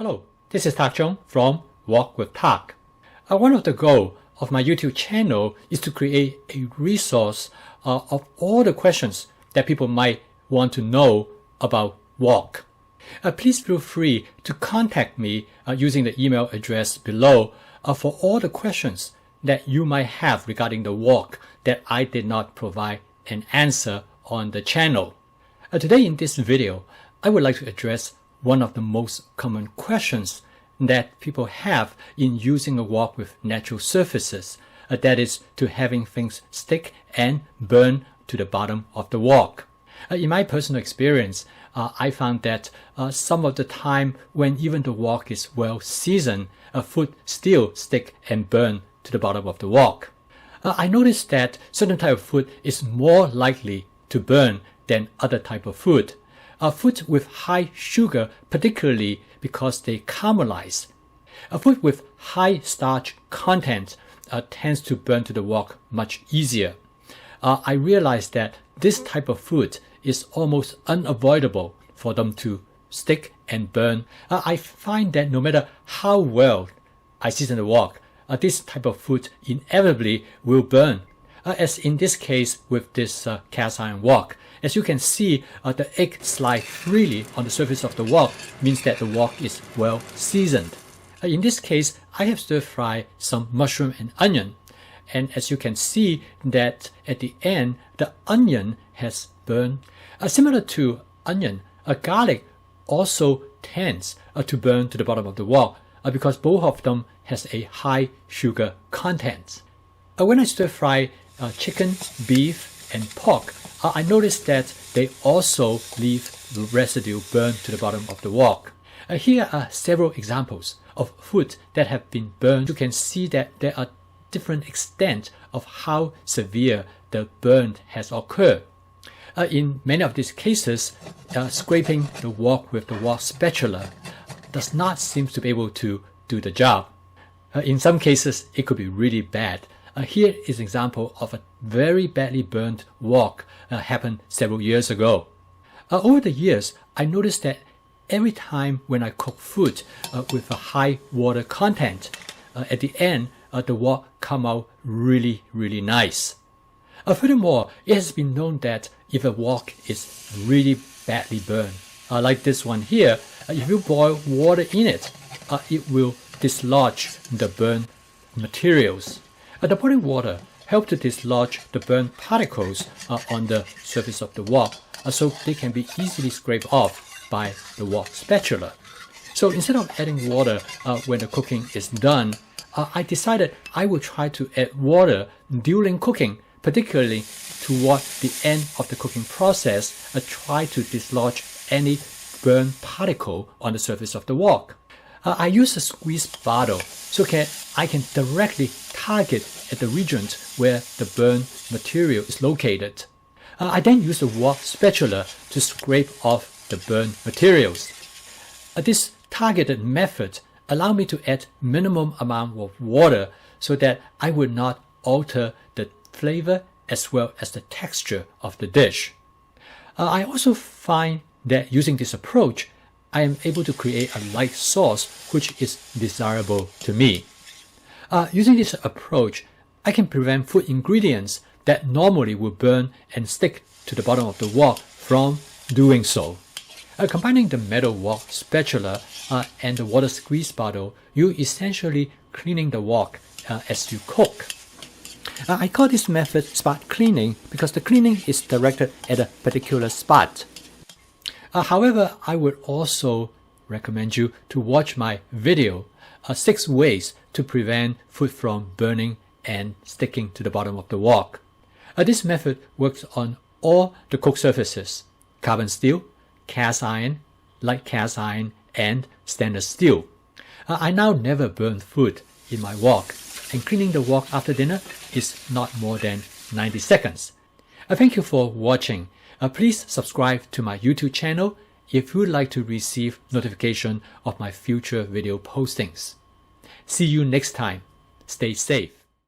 Hello, this is Tak Chung from Walk with Tak. One of the goals of my YouTube channel is to create a resource of all the questions that people might want to know about walk. Please feel free to contact me using the email address below for all the questions that you might have regarding the walk that I did not provide an answer on the channel. Today in this video, I would like to address one of the most common questions that people have in using a walk with natural surfaces, that is to having things stick and burn to the bottom of the walk. In my personal experience, I found that some of the time when even the walk is well seasoned, food still stick and burn to the bottom of the walk. I noticed that certain type of food is more likely to burn than other type of food. Food with high sugar, particularly because they caramelize. Food with high starch content tends to burn to the walk much easier. I realized that this type of food is almost unavoidable for them to stick and burn. I find that no matter how well I season the walk, this type of food inevitably will burn. As in this case with this cast iron wok. As you can see, the egg slide freely on the surface of the wok means that the wok is well seasoned. In this case, I have stir fried some mushroom and onion. And as you can see that at the end, the onion has burned. Similar to onion, garlic also tends to burn to the bottom of the wok because both of them has a high sugar content. When I stir fry chicken, beef, and pork, I noticed that they also leave the residue burned to the bottom of the wok. Here are several examples of food that have been burned. You can see that there are different extent of how severe the burn has occurred. In many of these cases, scraping the wok with the wok spatula does not seem to be able to do the job. In some cases, it could be really bad. Here is an example of a very badly burned wok happened several years ago. Over the years, I noticed that every time when I cook food with a high water content, at the end, the wok come out really nice. Furthermore, it has been known that if a wok is really badly burned, like this one here, if you boil water in it, it will dislodge the burnt materials. The boiling water helps to dislodge the burnt particles on the surface of the wok, so they can be easily scraped off by the wok spatula. So instead of adding water when the cooking is done, I decided I will try to add water during cooking, particularly toward the end of the cooking process, try to dislodge any burnt particle on the surface of the wok. I use a squeeze bottle so I can directly target at the regions where the burn material is located. I then use the wok spatula to scrape off the burn materials. This targeted method allows me to add minimum amount of water so that I would not alter the flavor as well as the texture of the dish. I also find that using this approach, I am able to create a light sauce which is desirable to me. Using this approach, I can prevent food ingredients that normally would burn and stick to the bottom of the wok from doing so. Combining the metal wok spatula and the water squeeze bottle, you essentially cleaning the wok as you cook. I call this method spot cleaning because the cleaning is directed at a particular spot. However, I would also recommend you to watch my video, 6 ways to prevent food from burning and sticking to the bottom of the wok. This method works on all the cooked surfaces: carbon steel, cast iron, light cast iron, and stainless steel. I now never burn food in my wok, and cleaning the wok after dinner is not more than 90 seconds. Thank you for watching. Please subscribe to my YouTube channel if you would like to receive notification of my future video postings. See you next time. Stay safe.